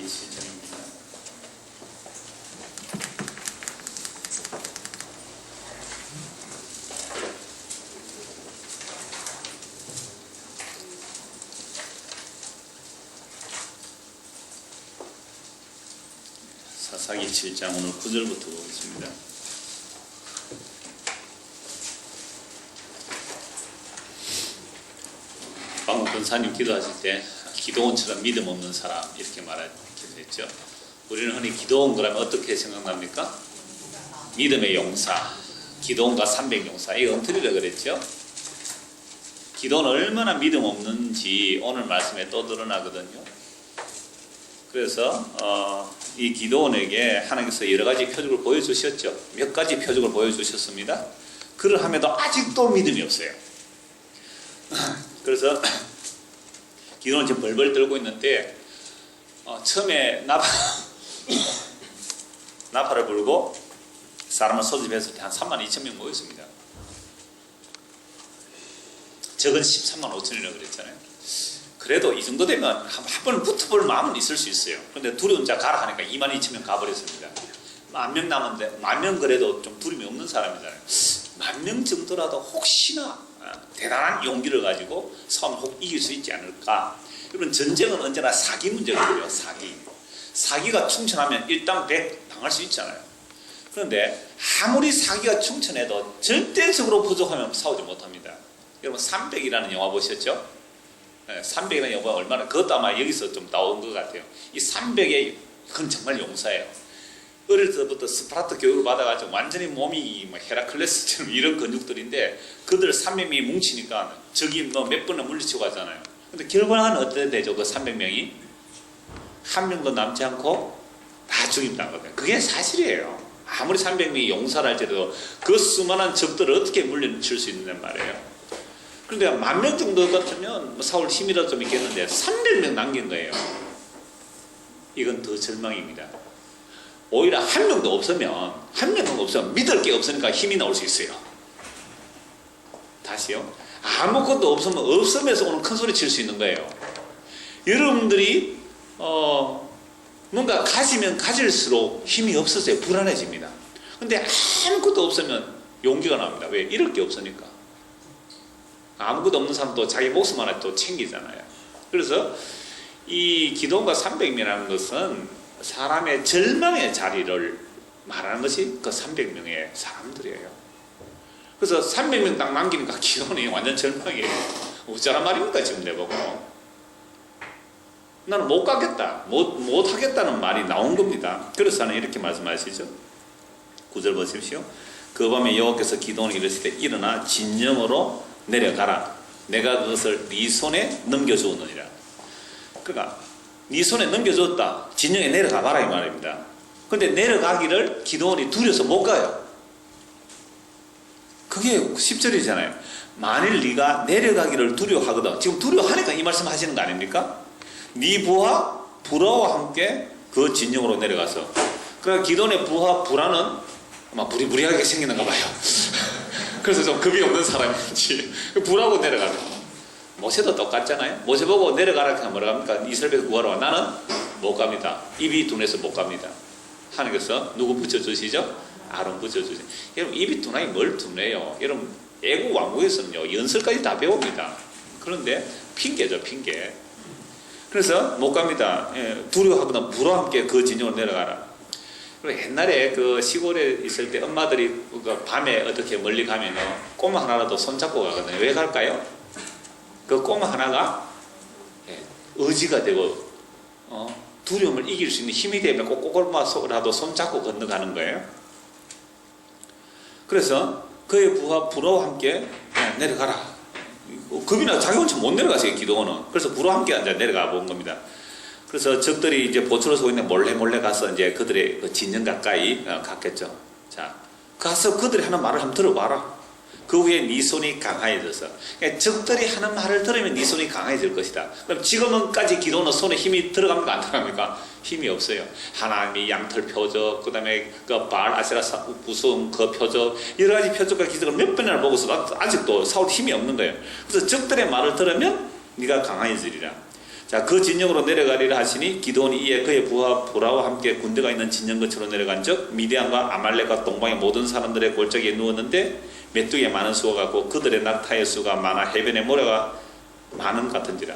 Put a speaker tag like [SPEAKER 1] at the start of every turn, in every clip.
[SPEAKER 1] 7장입니다. 사사기 7장 오늘 9절부터 보겠습니다. 방금 권사님 기도하실 때 기도원처럼 믿음 없는 사람 이렇게 말하기도 했죠. 우리는 흔히 기도원 그러면 어떻게 생각납니까? 믿음의 용사, 기도원과 300용사, 이 엉터리라 그랬죠. 기도는 얼마나 믿음 없는지 오늘 말씀에 또 드러나거든요. 그래서 이 기도원에게 하나님께서 여러 가지 표적을 보여주셨죠. 몇 가지 표적을 보여주셨습니다. 그러함에도 아직도 믿음이 없어요. 그래서 기도는 지금 벌벌 떨고 있는데 처음에 나팔을 불고 사람을 소집했을 때 한 32,000명 모였습니다. 적은 13만 5천이라고 그랬잖아요. 그래도 이 정도 되면 한 번 붙어볼 마음은 있을 수 있어요. 그런데 두려운 자 가라 하니까 22,000명 가버렸습니다. 10,000명 남았는데 10,000명 그래도 좀 두려움이 없는 사람이잖아요. 10,000명 정도라도 혹시나 대단한 용기를 가지고 싸움을 혹 이길 수 있지 않을까. 여러분, 전쟁은 언제나 사기 문제거든요. 사기가 충천하면 일당100 당할 수 있잖아요. 그런데 아무리 사기가 충천해도 절대적으로 부족하면 싸우지 못합니다. 여러분 300이라는 영화 보셨죠? 300이라는 영화가 얼마나, 그것도 아마 여기서 좀 나온 것 같아요. 이 300의 그건 정말 용사예요. 어릴 때부터 스파르타 교육을 받아가지고 완전히 몸이 헤라클레스처럼 이런 근육들인데 그들 300명이 뭉치니까 적이 몇 번을 물리치고 가잖아요. 근데 결과는 어떻게 되죠? 그 300명이 한 명도 남지 않고 다 죽임당하거든요. 그게 사실이에요. 아무리 300명이 용사를 할지라도 그 수많은 적들을 어떻게 물리칠 수 있느냐 말이에요. 그런데 10,000명 정도 같으면 사울 힘이라도 좀 있겠는데 300명 남긴 거예요. 이건 더 절망입니다. 오히려 한 명도 없으면 믿을 게 없으니까 힘이 나올 수 있어요. 다시요. 아무것도 없으면서 오늘 큰 소리 칠 수 있는 거예요. 여러분들이 뭔가 가지면 가질수록 힘이 없어져요. 불안해집니다. 근데 아무것도 없으면 용기가 납니다. 왜? 잃을 게 없으니까. 아무것도 없는 사람도 자기 목숨 하나 또 챙기잖아요. 그래서 이 기도원과 300명이라는 것은 사람의 절망의 자리를 말하는 것이 그 300명의 사람들이에요. 그래서 300명 딱 남기니까 기도원이 완전 절망이에요. 어쩌란 말입니까 지금 내보고. 나는 못 가겠다, 못 하겠다는 말이 나온 겁니다. 그래서 하나님 이렇게 말씀하시죠. 9절 보십시오. 그 밤에 여호와께서 기도원에게 이르실 때 일어나 진영으로 내려가라. 내가 그것을 네 손에 넘겨주었느니라. 그러니까 네 손에 넘겨줬다. 진영에 내려가 봐라 이 말입니다. 그런데 내려가기를 기도원이 두려워서 못 가요. 그게 10절이잖아요. 만일 네가 내려가기를 두려워하거든. 지금 두려워하니까 이 말씀 하시는 거 아닙니까? 네 부하 불화와 함께 그 진영으로 내려가서. 그러니까 기도원의 부하 불화는 아마 부리부리하게 생기는가 봐요. 그래서 좀 겁이 없는 사람인지 불하고 내려가죠. 모세도 똑같잖아요. 모세 보고 내려가라 하면 뭐라 합니까? 이스라엘 구하러 와. 나는 못 갑니다. 입이 둔해서 못 갑니다. 하나님께서 누구 붙여주시죠? 아론 붙여주시죠. 여러분 입이 둔하니 뭘 둔해요? 여러분 애국 왕국에서는요 연설까지 다 배웁니다. 그런데 핑계죠, 핑계. 그래서 못 갑니다. 두려워하거나 불와 함께 그 진영으로 내려가라. 옛날에 그 시골에 있을 때 엄마들이 그 밤에 어떻게 멀리 가면은 꼬마 하나라도 손잡고 가거든요. 왜 갈까요? 그 꼬마 하나가 의지가 되고 두려움을 이길 수 있는 힘이 되면 꼭 꼬마라도 손잡고 건너가는 거예요. 그래서 그의 부하와 함께 내려가라. 겁이나 자기 혼자 못 내려가세요, 기도원은. 그래서 부하와 함께 내려가 본 겁니다. 그래서 적들이 이제 보초를 서고 있는 몰래 가서 이제 그들의 그 진영 가까이 갔겠죠. 자, 가서 그들이 하는 말을 한번 들어봐라. 그 후에 네 손이 강해져서. 그러니까 적들이 하는 말을 들으면 네 손이 강해질 것이다. 그럼 지금은까지 기도는 손에 힘이 들어갑니까 안 들어갑니까? 힘이 없어요. 하나님이 양털 표적, 그 다음에 그 바알 아세라 부숭 그 표적, 여러 가지 표적과 기적을 몇 번이나 보고서 아직도 사울 힘이 없는 거예요. 그래서 적들의 말을 들으면 네가 강해지리라. 자, 자, 그 진영으로 내려가리라 하시니 기드온이 이에 그의 부하 보라와 함께 군대가 있는 진영 근처로 내려간즉 미디안과 아말렉과 동방의 모든 사람들의 골짜기에 누웠는데 메뚜기의 많은 수가 같고 그들의 낙타의 수가 많아 해변의 모래가 많은 같은지라.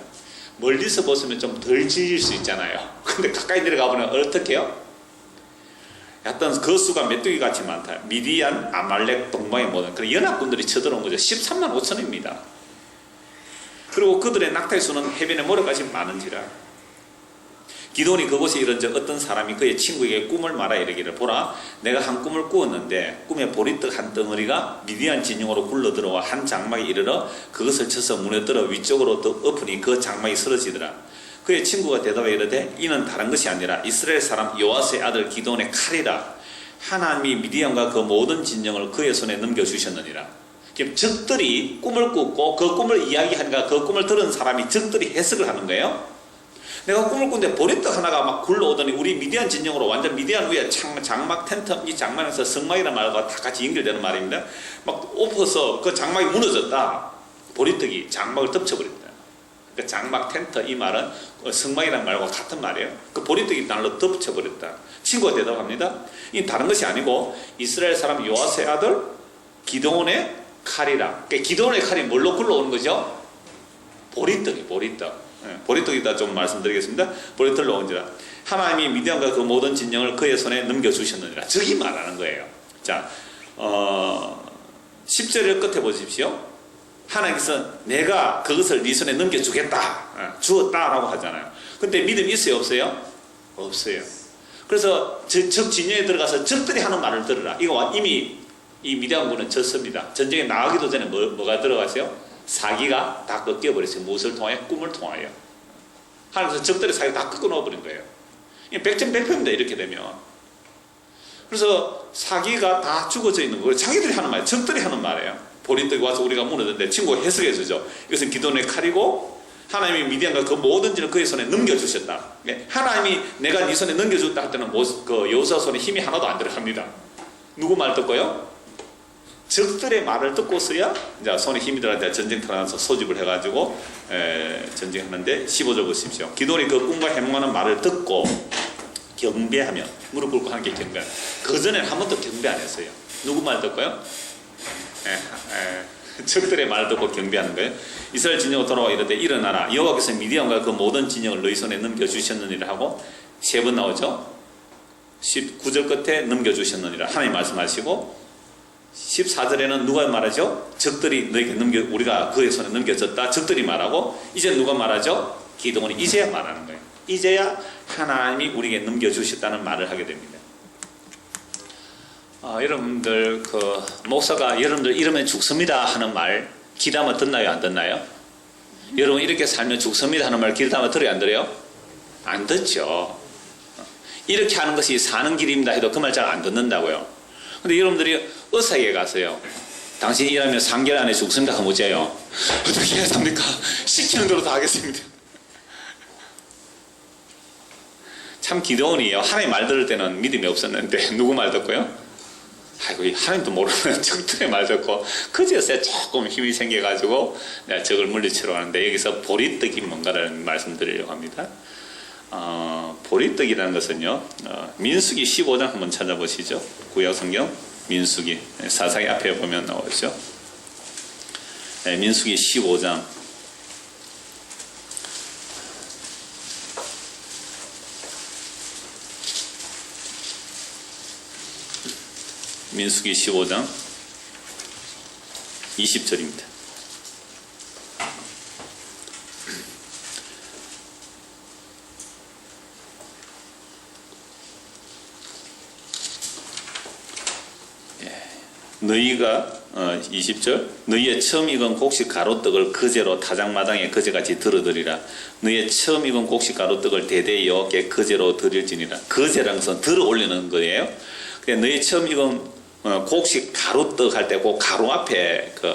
[SPEAKER 1] 멀리서 보시면 좀 덜 지질 수 있잖아요. 근데 가까이 내려가 보면 어떻게 해요? 어떤 그 수가 메뚜기 같이 많다. 미디안, 아말렉, 동방의 모든 그런 연합군들이 쳐들어온 거죠. 13만 5천입니다. 그리고 그들의 낙타의 수는 해변의 모래까지 많은지라. 기드온이 그곳에 이른즉 어떤 사람이 그의 친구에게 꿈을 말하 이르기를 보라 내가 한 꿈을 꾸었는데 꿈에 보리떡 한 덩어리가 미디안 진영으로 굴러들어와 한 장막에 이르러 그것을 쳐서 무너뜨려 위쪽으로 엎으니 그 장막이 쓰러지더라. 그의 친구가 대답하여 이르되 이는 다른 것이 아니라 이스라엘 사람 요아스의 아들 기드온의 칼이라. 하나님이 미디안과 그 모든 진영을 그의 손에 넘겨주셨느니라. 지금 적들이 꿈을 꿨고 그 꿈을 이야기하니까 그 꿈을 들은 사람이 적들이 해석을 하는 거예요. 내가 꿈을 꿨는데 보리떡 하나가 막 굴러오더니 우리 미디안 진영으로 완전 미디안 위에 장막 텐트, 이 장막에서 성막이라는 말과 다 같이 연결되는 말입니다. 막 엎어서 그 장막이 무너졌다. 보리떡이 장막을 덮쳐버린다. 그 장막 텐트 이 말은 성막이라는 말과 같은 말이에요. 그 보리떡이 날로 덮쳐버렸다. 친구가 대답합니다. 이 다른 것이 아니고 이스라엘 사람 요아스의 아들 기드온의 칼이라. 그러니까 기드온의 칼이 뭘로 굴러오는 거죠? 보리떡이 보리떡. 보리떡이다 좀 말씀드리겠습니다. 보리떡을 얹으라. 하나님이 미디안과 그 모든 진영을 그의 손에 넘겨주셨느니라. 저기 말하는 거예요. 자, 10절을 끝에 보십시오. 하나님께서 내가 그것을 네 손에 넘겨주겠다. 주었다라고 하잖아요. 근데 믿음이 있어요? 없어요? 없어요. 그래서 적 진영에 들어가서 적들이 하는 말을 들으라. 이거 이미 이 미디안군은 졌습니다. 전쟁에 나가기도 전에 뭐가 들어갔어요? 사기가 다 꺾여버렸어요. 무엇을 통하여? 꿈을 통하여. 하나님께서 적들의 사기 다 꺾어놓아버린 거예요. 백전백패입니다. 이렇게 되면. 그래서 사기가 다 죽어져 있는 거예요. 자기들이 하는 말이에요. 적들이 하는 말이에요. 보리떡이 와서 우리가 무너졌는데 친구가 해석해 주죠. 이것은 기드온의 칼이고 하나님이 미디안과 그 모든 진을 그의 손에 넘겨주셨다. 하나님이 내가 네 손에 넘겨줬다 할 때는 그 여호수아 손에 힘이 하나도 안 들어갑니다. 누구 말 듣고요? 적들의 말을 듣고서야 이제 손에 힘이 들어갈 전쟁터 나서 소집을 해가지고 전쟁하는데 15절 보십시오. 기드온이 그 꿈과 해몽하는 말을 듣고 경배하며 무릎 꿇고 하는 게 경배. 그 전에는 한 번도 경배 안 했어요. 누구 말 듣고요? 적들의 말을 듣고 경배하는 거예요. 이스라엘 진영으로 돌아와 이르되 일어나라 여호와께서 미디안과 그 모든 진영을 너희 손에 넘겨주셨느니라 하고 세 번 나오죠. 19절 끝에 넘겨주셨느니라 하나님 말씀하시고 14절에는 누가 말하죠? 적들이 너에게 우리가 그의 손에 넘겨졌다. 적들이 말하고 이제 누가 말하죠? 기드온이 이제야 말하는 거예요. 이제야 하나님이 우리에게 넘겨주셨다는 말을 하게 됩니다. 여러분들 목사가 여러분들 이러면 죽습니다 하는 말 기도하면 듣나요? 안 듣나요? 여러분 이렇게 살면 죽습니다 하는 말 기도하면 들어요? 안 들어요? 안 듣죠. 이렇게 하는 것이 사는 길입니다 해도 그 말 잘 안 듣는다고요. 근데 여러분들이 의사에게 가세요. 당신이 일하면 3개월 안에 죽습니다 하면 어째요? 어떻게 해야 합니까? 시키는 대로 다 하겠습니다. 참 기드온이에요. 하나님 말 들을 때는 믿음이 없었는데 누구 말 듣고요? 아이고 하나님도 모르는 적들의 말 듣고 그제서야 조금 힘이 생겨가지고 내가 적을 물리치러 가는데 여기서 보리떡이 뭔가를 말씀드리려고 합니다. 보리떡이라는 것은요 민수기 15장 한번 찾아보시죠. 구약성경 민수기 사사기 앞에 보면 나오죠. 민수기 15장 민수기 15장 20절입니다. 너희가 20절 너희의 처음 익은 곡식 가루떡을 거제로 타작마당에 거제같이 들어드리라. 너희의 처음 익은 곡식 가루떡을 대대히 여호와께 거제로 드릴지니라. 거제라는 것은 들어 올리는 거예요. 너희 처음 익은 곡식 가루떡 할 때 그 가루 앞에 그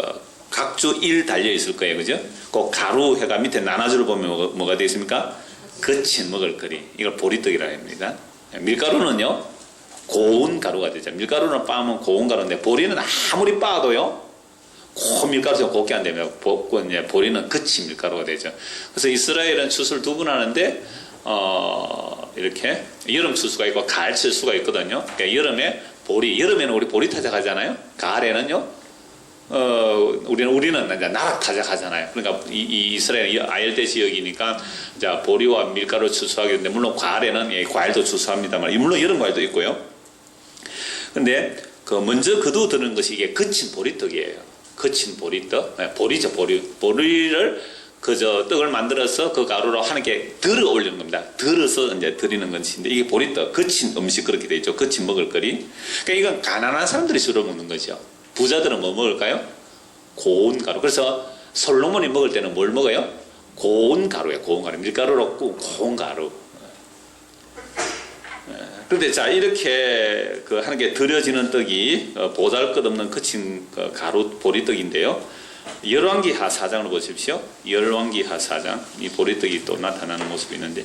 [SPEAKER 1] 각주 1 달려 있을 거예요. 그죠? 그 가루 해가 밑에 나눠주를 보면 뭐가 되어 있습니까? 거친 먹을거리. 이걸 보리떡이라고 합니다. 밀가루는요 고운 가루가 되죠. 밀가루는 빻으면 고운 가루인데 보리는 아무리 빻아도요 고 밀가루가 곱게 안 되면 이제 보리는 그치 밀가루가 되죠. 그래서 이스라엘은 추수를 두 번 하는데 이렇게 여름 추수가 있고 가을 추수가 있거든요. 그러니까 여름에 보리, 여름에는 우리 보리 타작하잖아요. 가을에는요. 우리는 이제 나락 타작하잖아요. 그러니까 이 이스라엘 아열대 지역이니까 이제 보리와 밀가루 추수하게 되는데 물론 가을에는 과일도 추수합니다만 물론 여름 과일도 있고요. 근데 먼저 거두드는 것이 이게 거친 보리떡이에요. 거친 보리떡, 보리죠, 보리를 그저 떡을 만들어서 그 가루로 하나께 덜어 올리는 겁니다. 덜어서 이제 드리는 것인데 이게 보리떡, 거친 음식 그렇게 돼 있죠. 거친 먹을거리. 그러니까 이건 가난한 사람들이 주로 먹는 거죠. 부자들은 뭐 먹을까요? 고운 가루. 그래서 솔로몬이 먹을 때는 뭘 먹어요? 고운 가루예요. 고운 가루. 밀가루로 고운 가루. 그런데 자 이렇게 하나께 드려지는 떡이 보잘것없는 거친 가루 보리떡인데요. 열왕기하 4장을 보십시오. 열왕기하 4장 이 보리떡이 또 나타나는 모습이 있는데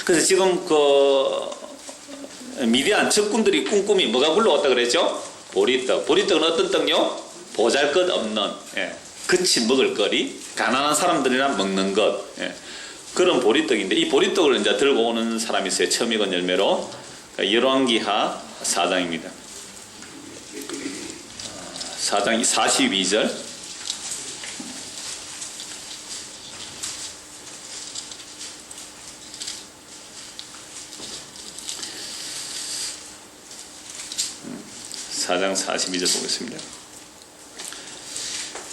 [SPEAKER 1] 그래서 지금 미디안 적군들이 꿈꾸미 뭐가 굴러왔다 그랬죠? 보리떡. 보리떡은 어떤 떡요? 보잘것없는 거친 먹을거리 가난한 사람들이나 먹는 것 그런 보리떡인데 이 보리떡을 이제 들고 오는 사람이 있어요. 처음 익은 열매로. 열왕기하 4장입니다. 4장 42절. (4장 42절) 보겠습니다.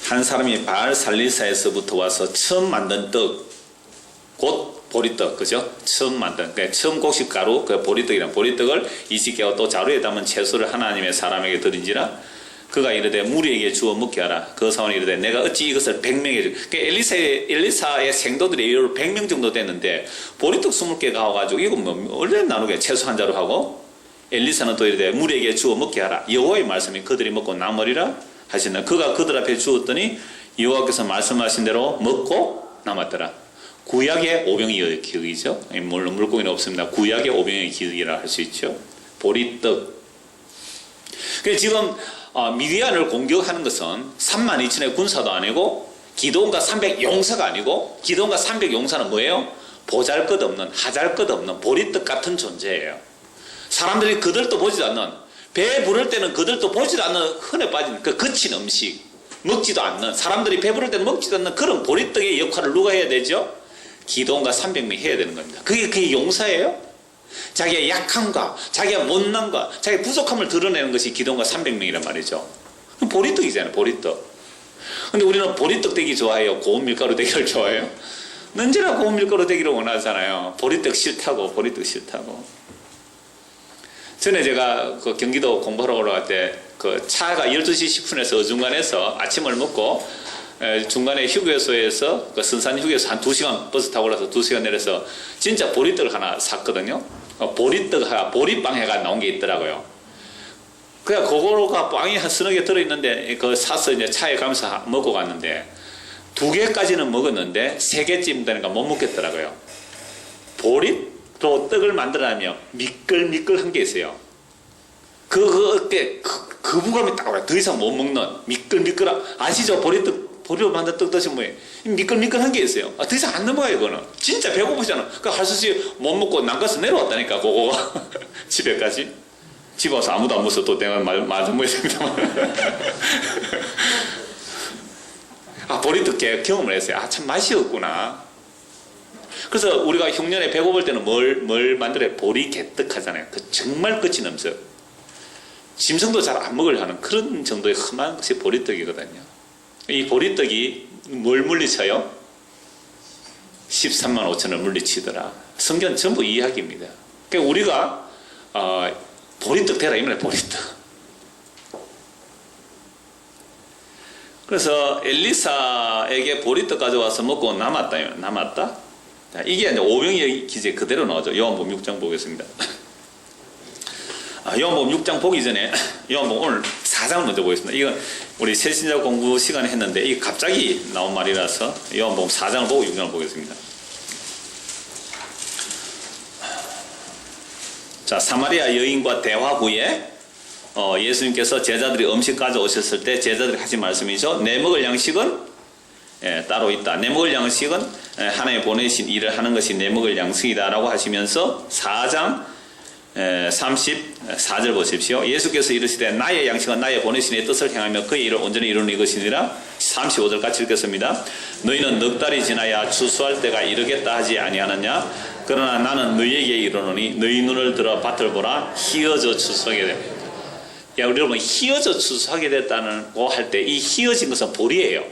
[SPEAKER 1] 한 사람이 바알 살리사에서부터 와서 처음 만든 떡, 곧 보리떡, 그죠? 처음 만든, 그러니까 처음 곡식가루, 그 보리떡이란 보리떡을 이식하고 또 자루에 담은 채소를 하나님의 사람에게 드린지라 그가 이르되 무리에게 주어 먹게 하라. 그 사원이 이르되 내가 어찌 이것을 100명에게 주. 그러니까 엘리사의 생도들이 100명 정도 됐는데 보리떡 20개가 와가지고 이거 뭐 얼마나 나누게 채소 한 자루 하고 엘리사는 또 이르되 무리에게 주어 먹게 하라. 여호와의 말씀이 그들이 먹고 남으리라 하시나 그가 그들 앞에 주었더니 여호와께서 말씀하신 대로 먹고 남았더라. 구약의 오병이의 기억이죠. 물론 물고기는 없습니다. 구약의 오병이의 기억이라 할 수 있죠. 보리떡. 그래서 지금 미디안을 공격하는 것은 32,000의 군사도 아니고 기드온과 300 용사가 아니고 기드온과 300 용사는 뭐예요? 보잘것없는 하잘것없는 보리떡 같은 존재예요. 사람들이 그들도 보지도 않는 배 부를 때는 그들도 보지도 않는 흔해 빠진 그 거친 음식 먹지도 않는 사람들이 배 부를 때는 먹지도 않는 그런 보리떡의 역할을 누가 해야 되죠? 기드온과 300명이 해야 되는 겁니다. 그게 용사예요? 자기의 약함과 자기의 못난과 자기의 부족함을 드러내는 것이 기드온과 300명이란 말이죠. 보리떡이잖아요. 보리떡. 근데 우리는 보리떡 되기 좋아해요? 고운 밀가루 되기를 좋아해요? 언제나 고운 밀가루 되기를 원하잖아요. 보리떡 싫다고. 전에 제가 경기도 공부하러 올라갈 때 차가 12시 10분에서 어중간해서 아침을 먹고 중간에 휴게소에서 선산 휴게소 한 2시간 버스 타고 올라서 2시간 내려서 진짜 보리떡을 하나 샀거든요. 보리빵회가 나온 게 있더라고요. 그냥 그거가 빵이 한 서너 개 들어있는데 사서 이제 차에 가면서 먹고 갔는데 2개까지는 먹었는데 3개쯤 되니까 못 먹겠더라고요. 보리로 떡을 만들어내면 미끌미끌한 게 있어요. 거부감이 딱 와요. 더 이상 못 먹는 미끌미끌한 아시죠? 보리로 만든 떡 드시면 뭐예요? 미끌미끌한 게 있어요. 더 이상 안 넘어가요. 그거는 진짜 배고프잖아. 할 수 없이 못 먹고 난가서 내려왔다니까. 그거가 집에까지. 집에 와서 아무도 안 먹어서 또 내가 말 좀 했습니다만 보리떡 경험을 했어요. 참 맛이 없구나. 그래서 우리가 흉년에 배고플 때는 뭘 만들어요? 보리 개떡 하잖아요. 정말 거친 음식. 짐승도 잘 안 먹으려 하는 그런 정도의 험한 것이 보리떡이거든요. 이 보리떡이 뭘 물리쳐요? 13만 5천을 물리치더라. 성경 전부 이야기입니다. 그러니까 우리가 보리떡 되라 이 말이에요. 보리떡. 그래서 엘리사에게 보리떡 가져와서 먹고 남았다. 자, 이게 이제 오병이의 기제 그대로 나오죠. 요한복음 6장 보겠습니다. 요한복음 6장 보기 전에 요한복음 오늘 4장을 먼저 보겠습니다. 이거 우리 새신자 공부 시간에 했는데 이게 갑자기 나온 말이라서 요한복음 4장을 보고 6장을 보겠습니다. 자, 사마리아 여인과 대화 후에 예수님께서 제자들이 음식 가져오셨을 때 제자들이 하신 말씀이죠. 내 먹을 양식은 따로 있다. 내 먹을 양식은 하나님 보내신 일을 하는 것이 내 먹을 양식이다 라고 하시면서 4장 34절 보십시오. 예수께서 이르시되 나의 양식은 나의 보내신 이의 뜻을 행하며 그의 일을 온전히 이루는 이것이니라. 35절 같이 읽겠습니다. 너희는 넉 달이 지나야 추수할 때가 이르겠다 하지 아니하느냐. 그러나 나는 너희에게 이르노니 너희 눈을 들어 밭을 보라. 희어져 추수하게 됩니다. 여러분, 희어져 추수하게 됐다고 할 때 이 희어진 것은 보리예요.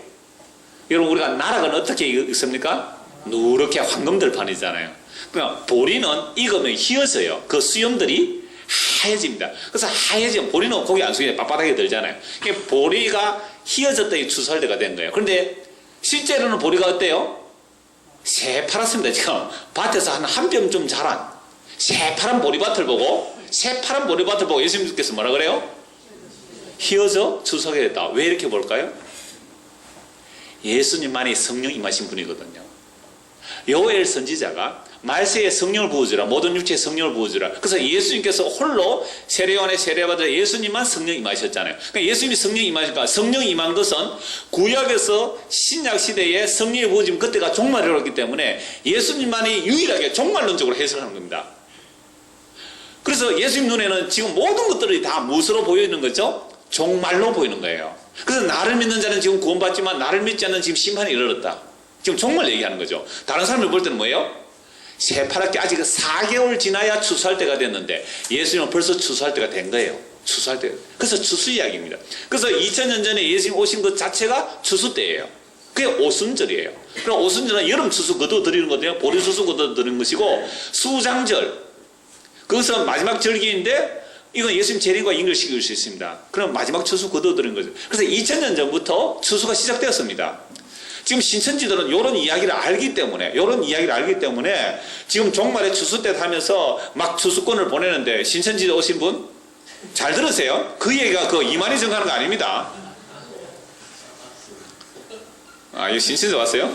[SPEAKER 1] 여러분, 우리가 나락은 어떻게 익습니까? 누렇게 황금들판이잖아요. 그러니까 보리는 익으면 희어져요. 그 수염들이 하얘집니다. 그래서 하얘지면 보리는 고기 안 숙이면 빳빳하게 들잖아요. 그러니까 보리가 희어졌더니 추수할 때가 된 거예요. 그런데 실제로는 보리가 어때요? 새파랗습니다. 지금 밭에서 한 뼘 자란 새파란 보리밭을 보고 예수님께서 뭐라 그래요? 희어져 추수하게 됐다. 왜 이렇게 볼까요? 예수님만이 성령 임하신 분이거든요. 요엘 선지자가 말세에 성령을 부어주라, 모든 육체에 성령을 부어주라. 그래서 예수님께서 홀로 세례요한의 세례받아 예수님만 성령 임하셨잖아요. 그러니까 예수님이 성령 임하시니까 성령 임한 것은 구약에서 신약 시대에 성령이 부어지면 그때가 종말이었기 때문에 예수님만이 유일하게 종말론적으로 해석하는 겁니다. 그래서 예수님 눈에는 지금 모든 것들이 다 무엇으로 보이는 거죠? 종말로 보이는 거예요. 그래서 나를 믿는 자는 지금 구원받지만 나를 믿지 않는 지금 심판이 이르렀다. 지금 종말 얘기하는 거죠. 다른 사람들 볼 때는 뭐예요? 새파랗게 아직 4개월 지나야 추수할 때가 됐는데 예수님은 벌써 추수할 때가 된 거예요. 추수할 때. 그래서 추수 이야기입니다. 그래서 2000년 전에 예수님 오신 것 자체가 추수 때예요. 그게 오순절이에요. 그럼 오순절은 여름 추수 거둬들이는 거거든요. 보리 추수 거둬들이는 것이고, 수장절, 그것은 마지막 절기인데 이건 예수님 재림과 연결시킬 수 있습니다. 그럼 마지막 추수 거둬들이는 거죠. 그래서 2000년 전부터 추수가 시작되었습니다. 지금 신천지들은 이런 이야기를 알기 때문에 지금 종말에 추수 때 하면서 막 추수권을 보내는데, 신천지에 오신 분 잘 들으세요. 그 얘기가 그 이만희 정하는 거 아닙니다. 아, 이거 신천지 왔어요?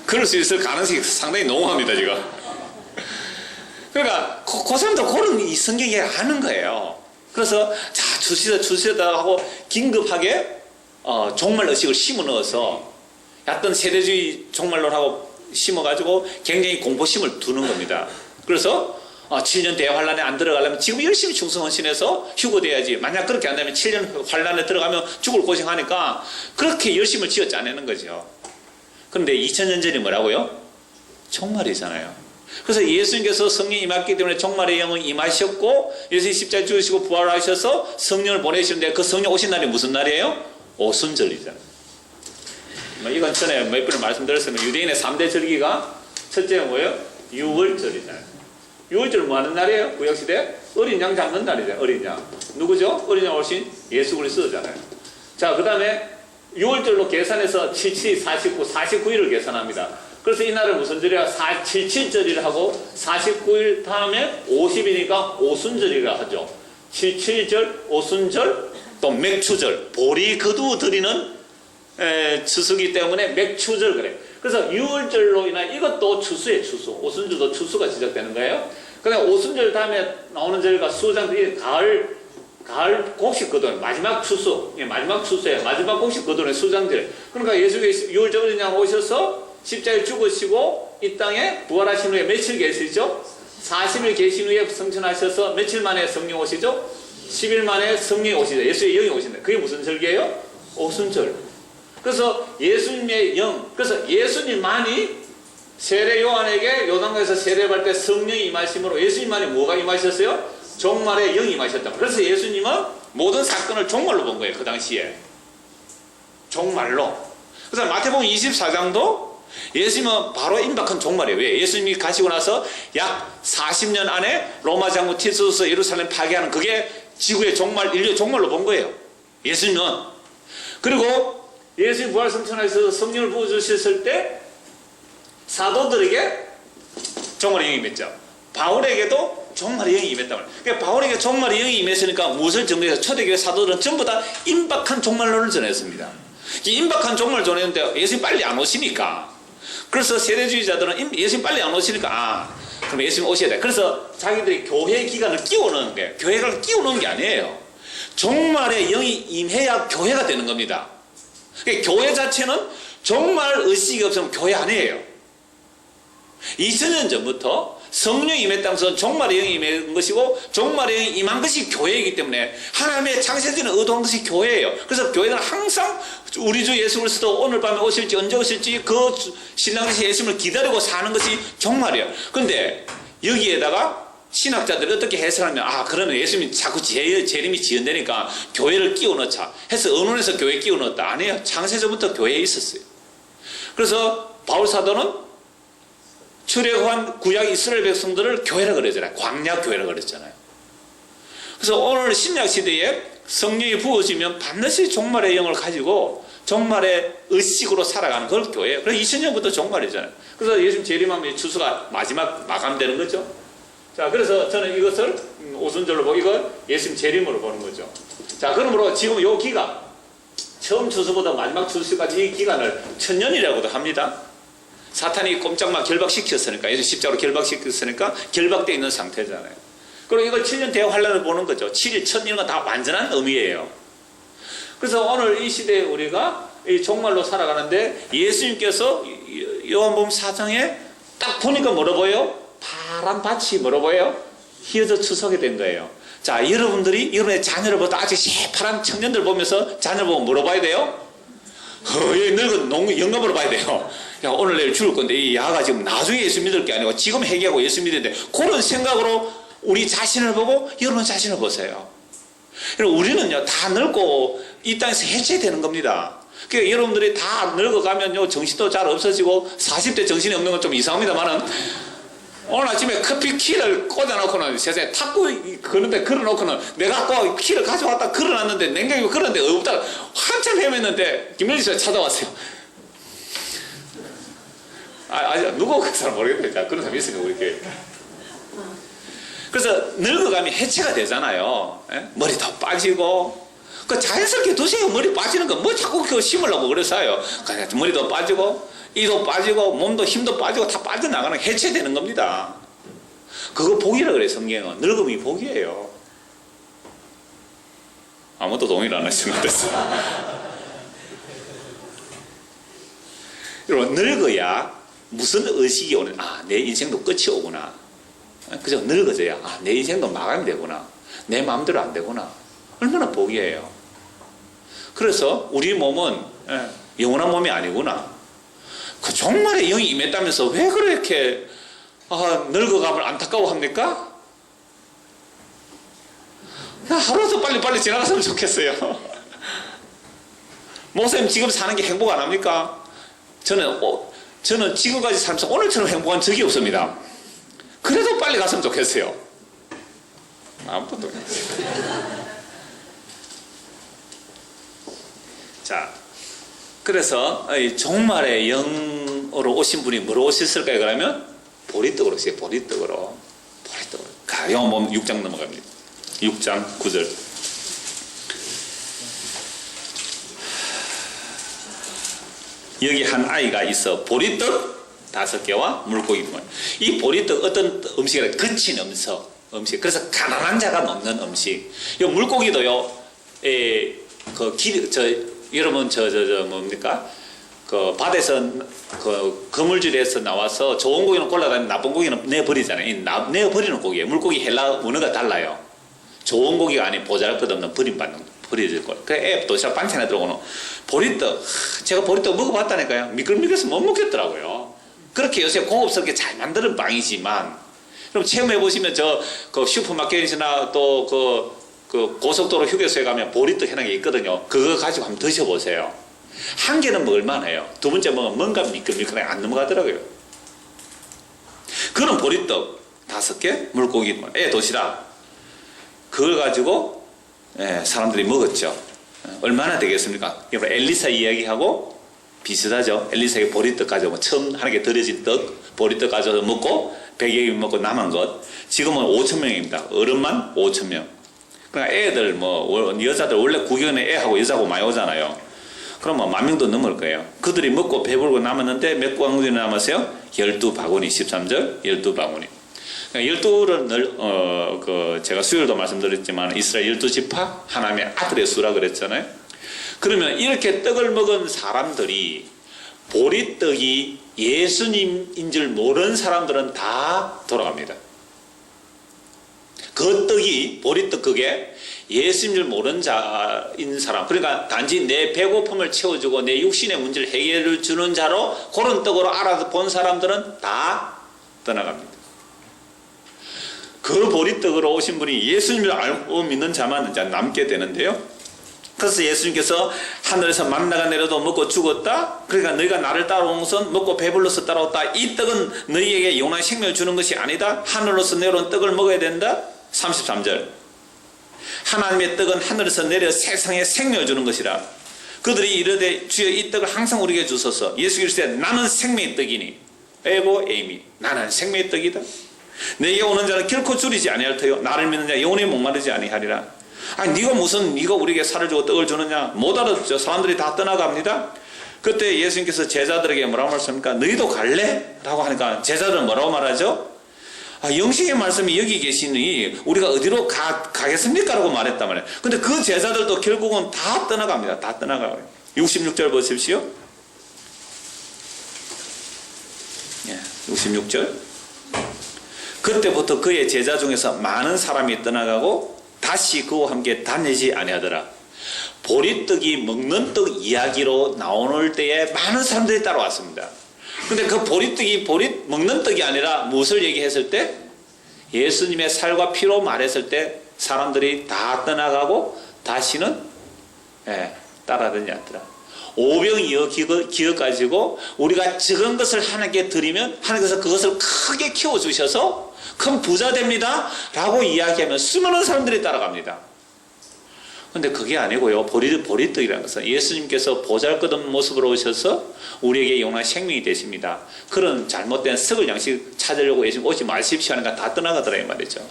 [SPEAKER 1] 그럴 수 있을 가능성이 상당히 농후합니다 지금. 그러니까 그 사람들 그런 이 성경에 아는 거예요. 그래서 자 주시다 하고 긴급하게 종말 의식을 심어 넣어서 어떤 세대주의 종말론하고 심어가지고 굉장히 공포심을 두는 겁니다. 그래서 7년 대환란에 안 들어가려면 지금 열심히 충성헌신해서 휴거돼야지. 만약 그렇게 안 되면 7년 환란에 들어가면 죽을 고생하니까 그렇게 열심을 지어 짜내는 거죠. 그런데 2000년 전이 뭐라고요? 종말이잖아요. 그래서 예수님께서 성령이 임했기 때문에 종말의 영은 임하셨고, 예수님이 십자가에 죽으시고 부활하셔서 성령을 보내시는데, 그 성령 오신 날이 무슨 날이에요? 오순절이잖아요. 이건 전에 몇 번을 말씀드렸으면 유대인의 3대 절기가 첫째가 뭐예요? 유월절이잖아요. 유월절은 뭐 하는 날이에요? 구약시대? 어린 양 잡는 날이잖아요. 어린 양. 누구죠? 어린 양 오신 예수 그리스도잖아요. 자, 그 다음에 유월절로 계산해서 77, 49, 49일을 계산합니다. 그래서 이날을 무슨 절이야? 77절이라 하고 49일 다음에 50이니까 오순절이라 하죠. 77절, 오순절, 또 맥추절, 보리 거두 드리는 추수기 때문에 맥추절 그래. 그래서 유월절로 인한 이것도 추수의 추수. 오순절도 추수가 시작되는 거예요. 그다음에 오순절 다음에 나오는 절과 수장, 가을 곡식 거두는 마지막 추수. 마지막 추수에 마지막 곡식 거두는 수장절. 그러니까 예수께서 유월절 어린 양 오셔서 십자가에 죽으시고 이 땅에 부활하신 후에 며칠 계시죠? 40일 계신 후에 성천하셔서 며칠 만에 성령 오시죠? 10일 만에 성령이 오시죠. 예수의 영이 오신다. 그게 무슨 절기예요? 오순절. 그래서 예수님의 영, 그래서 예수님만이 세례 요한에게 요단강에서 세례받을 때 성령이 임하심으로 예수님만이 뭐가 임하셨어요? 종말에 영이 임하셨다. 그래서 예수님은 모든 사건을 종말로 본 거예요. 그 당시에. 종말로. 그래서 마태복음 24장도 예수님은 바로 임박한 종말이에요. 왜? 예수님이 가시고 나서 약 40년 안에 로마 장군 티투스 예루살렘 파괴하는 그게 지구의 종말, 인류의 종말로 본 거예요. 예수님은. 그리고 예수님 부활 성천하셔서 성령을 부어주셨을 때 사도들에게 종말의 영이 임했죠. 바울에게도 종말의 영이 임했단 말이에요. 그러니까 바울에게 종말의 영이 임했으니까 무엇을 전해서 초대교회 사도들은 전부 다 임박한 종말론을 전했습니다. 이 임박한 종말을 전했는데 예수님 빨리 안 오시니까, 그래서 세대주의자들은 예수님 빨리 안 오시니까 그럼 예수님 오셔야 돼. 그래서 자기들이 교회 기간을 끼워 넣은 거예요. 교회를 끼워 넣은 게 아니에요. 종말에 영이 임해야 교회가 되는 겁니다. 그러니까 교회 자체는 종말 의식이 없으면 교회 아니에요. 2000년 전부터 성령이 임했다면서 종말의 영이 임한 것이고 종말의 영이 임한 것이 교회이기 때문에 하나님의 창세전에 의도한 것이 교회예요. 그래서 교회는 항상 우리 주 예수 그리스도 오늘 밤에 오실지 언제 오실지 그 신랑 되신 예수님을 기다리고 사는 것이 종말이에요. 그런데 여기에다가 신학자들이 어떻게 해석하면 그러면 예수님이 자꾸 재림이 지연되니까 교회를 끼워 넣자 해서 언론에서 교회 끼워 넣었다. 아니에요. 창세전부터 교회에 있었어요. 그래서 바울 사도는 출애굽한 구약 이스라엘 백성들을 교회라 그러잖아요. 광야 교회라 그랬잖아요. 그래서 오늘 신약 시대에 성령이 부어지면 반드시 종말의 영을 가지고 종말의 의식으로 살아가는 그걸 교회예요. 그래서 2000년부터 종말이잖아요. 그래서 예수님 재림하면 추수가 마지막 마감되는 거죠. 자, 그래서 저는 이것을 오순절로 보고 이거 예수님 재림으로 보는 거죠. 자, 그러므로 지금 요 기간 처음 추수보다 마지막 추수까지 이 기간을 천년이라고도 합니다. 사탄이 꼼짝마 결박시켰으니까, 예수 십자가로 결박시켰으니까 결박되어 있는 상태잖아요. 그리고 이걸 7년 대환란을 보는 거죠. 7일, 1000년 건 다 완전한 의미예요. 그래서 오늘 이 시대에 우리가 이 종말로 살아가는데 예수님께서 요한복음 4장에 딱 보니까 뭐라 보여요? 파란 밭이 뭐라 보여요? 휘어져 추석이 된 거예요. 자, 여러분들이 여러분의 자녀를 보다 아직 새파란 청년들 보면서 자녀를 보고 뭐라 봐야 돼요? 늙은 영감으로 봐야 돼요. 야, 오늘 내일 죽을 건데 이 야가 지금 나중에 예수 믿을 게 아니고 지금 회개하고 예수 믿는데 그런 생각으로 우리 자신을 보고 여러분 자신을 보세요. 우리는요 다 늙고 이 땅에서 해체되는 겁니다. 그러니까 여러분들이 다 늙어가면요 정신도 잘 없어지고 40대 정신이 없는 건 좀 이상합니다만은 오늘 아침에 커피 키를 꽂아놓고는 세상에 탁구 그런데 걸어놓고는 내가 꼭 키를 가져왔다 걸어놨는데 냉장고에 걸었는데 없다 한참 헤맸는데 김일지 씨가 찾아왔어요. 누구 그 사람 모르겠다. 그런 사람이 있으니까 우리 교회. 그래서 늙어가면 해체가 되잖아요. 에? 머리도 빠지고 그 자연스럽게 두세요. 머리 빠지는 거 뭐 자꾸 그거 심으려고 그래서요. 그냥 머리도 빠지고 이도 빠지고 몸도 힘도 빠지고 다 빠져나가는 해체되는 겁니다. 그거 복이라 그래요. 성경은 늙음이 복이에요. 아무도 동의를 안 하시는 것 같았어요. 여러분 늙어야 무슨 의식이 오는 내 인생도 끝이 오구나. 그죠? 늙어져야 내 인생도 마감이 되구나. 내 마음대로 안 되구나. 얼마나 복이에요. 그래서 우리 몸은 영원한 몸이 아니구나. 그 종말에 영이 임했다면서 왜 그렇게 늙어가면 안타까워합니까? 하루도 빨리빨리 지나갔으면 좋겠어요. 목사님 지금 사는 게 행복 안 합니까? 저는 지금까지 살면서 오늘처럼 행복한 적이 없습니다. 그래도 빨리 갔으면 좋겠어요. 아무것도 없어요. 자, 그래서 종말의 영으로 오신 분이 뭐로 오셨을까요? 그러면 보리떡으로 오세요. 보리떡으로. 영어 보면 6장 넘어갑니다. 6장 9절. 여기 한 아이가 있어 보리떡 5개와 물고기 2번. 이 보리떡 어떤 음식이라 거친 음식. 그래서 가난한 자가 먹는 음식. 이 물고기도요. 여러분 뭡니까? 그 밭에서 그 그물질에서 나와서 좋은 고기는 골라다니는 나쁜 고기는 내버리잖아요. 내버리는 고기예요. 물고기 헬라 문어가 달라요. 좋은 고기가 아닌 보잘것없는 버려질 거예요. 그 애 도시락 반찬에 들어오는 보리떡. 제가 보리떡 먹어봤다니까요. 미끌미끌해서 못 먹겠더라고요. 그렇게 요새 고급스럽게 잘 만드는 빵이지만, 그럼 체험해 보시면 그 슈퍼마켓이나 또 그 고속도로 휴게소에 가면 보리떡 해놓은 게 있거든요. 그거 가지고 한번 드셔보세요. 한 개는 먹을만해요. 두 번째 먹으면 뭔가 미끌미끌하게 안 넘어가더라고요. 그런 보리떡 5개, 물고기, 애 도시락. 그걸 가지고 사람들이 먹었죠. 얼마나 되겠습니까? 엘리사 이야기하고 비슷하죠. 엘리사에게 보리떡 가지고 처음 하나님께 드려진 떡, 보리떡 가져서 먹고 100여인 먹고 남은 것. 지금은 5,000명입니다. 어른만 5,000명. 그러니까 애들 여자들 원래 구경에 애하고 여자하고 많이 오잖아요. 그러면 10,000명도 넘을 거예요. 그들이 먹고 배부르고 남았는데 몇 바구니 남았어요? 12바구니. 13절 12바구니. 12를 제가 수요일도 말씀드렸지만 이스라엘 12지파 하나님의 아들의 수라 그랬잖아요. 그러면 이렇게 떡을 먹은 사람들이 보리떡이 예수님인 줄 모르는 사람들은 다 돌아갑니다. 그 떡이 보리떡 그게 예수인 줄 모르는 자인 사람, 그러니까 단지 내 배고픔을 채워주고 내 육신의 문제를 해결해 주는 자로 그런 떡으로 알아본 사람들은 다 떠나갑니다. 그 보리떡으로 오신 분이 예수님을 알고 믿는 자만 이제 남게 되는데요. 그래서 예수님께서 하늘에서 만나가 내려도 먹고 죽었다. 그러니까 너희가 나를 따라온 것은 먹고 배불러서 따라왔다. 이 떡은 너희에게 영원한 생명을 주는 것이 아니다. 하늘로서 내려온 떡을 먹어야 된다. 33절. 하나님의 떡은 하늘에서 내려 세상에 생명을 주는 것이라. 그들이 이르되 주여 이 떡을 항상 우리에게 주소서. 예수 그리스도에 나는 생명의 떡이니. 에고 에이미. 나는 생명의 떡이다. 내게 오는 자는 결코 줄이지 아니할 터요. 나를 믿는 자 영원히 목마르지 아니하리라. 아니 네가 우리에게 살을 주고 떡을 주느냐. 못 알아듣죠. 사람들이 다 떠나갑니다. 그때 예수님께서 제자들에게 뭐라고 말씀합니까? 너희도 갈래? 라고 하니까 제자들은 뭐라고 말하죠? 영생의 말씀이 여기 계시니 우리가 어디로 가겠습니까? 라고 말했단 말이에요. 근데 그 제자들도 결국은 다 떠나갑니다. 다 떠나가요. 66절 보십시오. 66절. 그때부터 그의 제자 중에서 많은 사람이 떠나가고 다시 그와 함께 다니지 아니하더라. 보리떡이 먹는 떡 이야기로 나오는 때에 많은 사람들이 따라왔습니다. 근데 그 보리떡이 먹는 떡이 아니라 무엇을 얘기했을 때? 예수님의 살과 피로 말했을 때 사람들이 다 떠나가고 다시는 따라다니지 않더라. 오병이어 기억 가지고 우리가 적은 것을 하나님께 드리면 하나님께서 그것을 크게 키워주셔서 큰 부자 됩니다 라고 이야기하면 수많은 사람들이 따라갑니다. 근데 그게 아니고요. 보리떡이라는 것은 예수님께서 보잘것없는 모습으로 오셔서 우리에게 영원한 생명이 되십니다. 그런 잘못된 썩을 양식 찾으려고 예수님 오지 마십시오 하니까 다 떠나가더라 이 말이죠.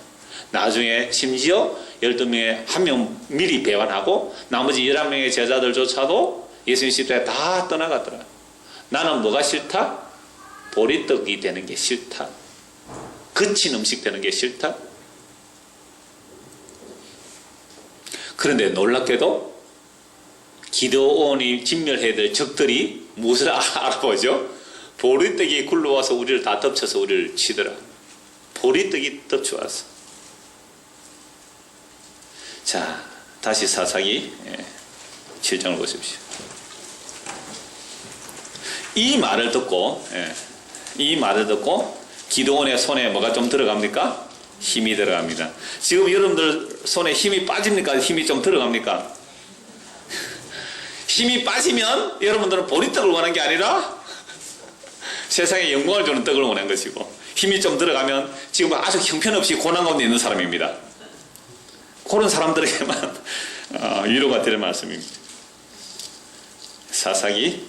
[SPEAKER 1] 나중에 심지어 12명에 1명 미리 배반하고 나머지 11명의 제자들조차도 예수님 시대에 다 떠나가더라. 나는 뭐가 싫다? 보리떡이 되는 게 싫다. 거친 음식 되는 게 싫다. 그런데 놀랍게도 기드온이 진멸해야 될 적들이 무엇을 알아보죠? 보리떡이 굴러와서 우리를 다 덮쳐서 우리를 치더라. 보리떡이 덮쳐왔어. 자, 다시 사사기 7장을 보십시오. 이 말을 듣고 기드온의 손에 뭐가 좀 들어갑니까? 힘이 들어갑니다. 지금 여러분들 손에 힘이 빠집니까? 힘이 좀 들어갑니까? 힘이 빠지면 여러분들은 보리떡을 원하는 게 아니라 세상에 영광을 주는 떡을 원하는 것이고, 힘이 좀 들어가면 지금 아주 형편없이 고난 가운데 있는 사람입니다. 그런 사람들에게만 위로가 될 말씀입니다. 사사기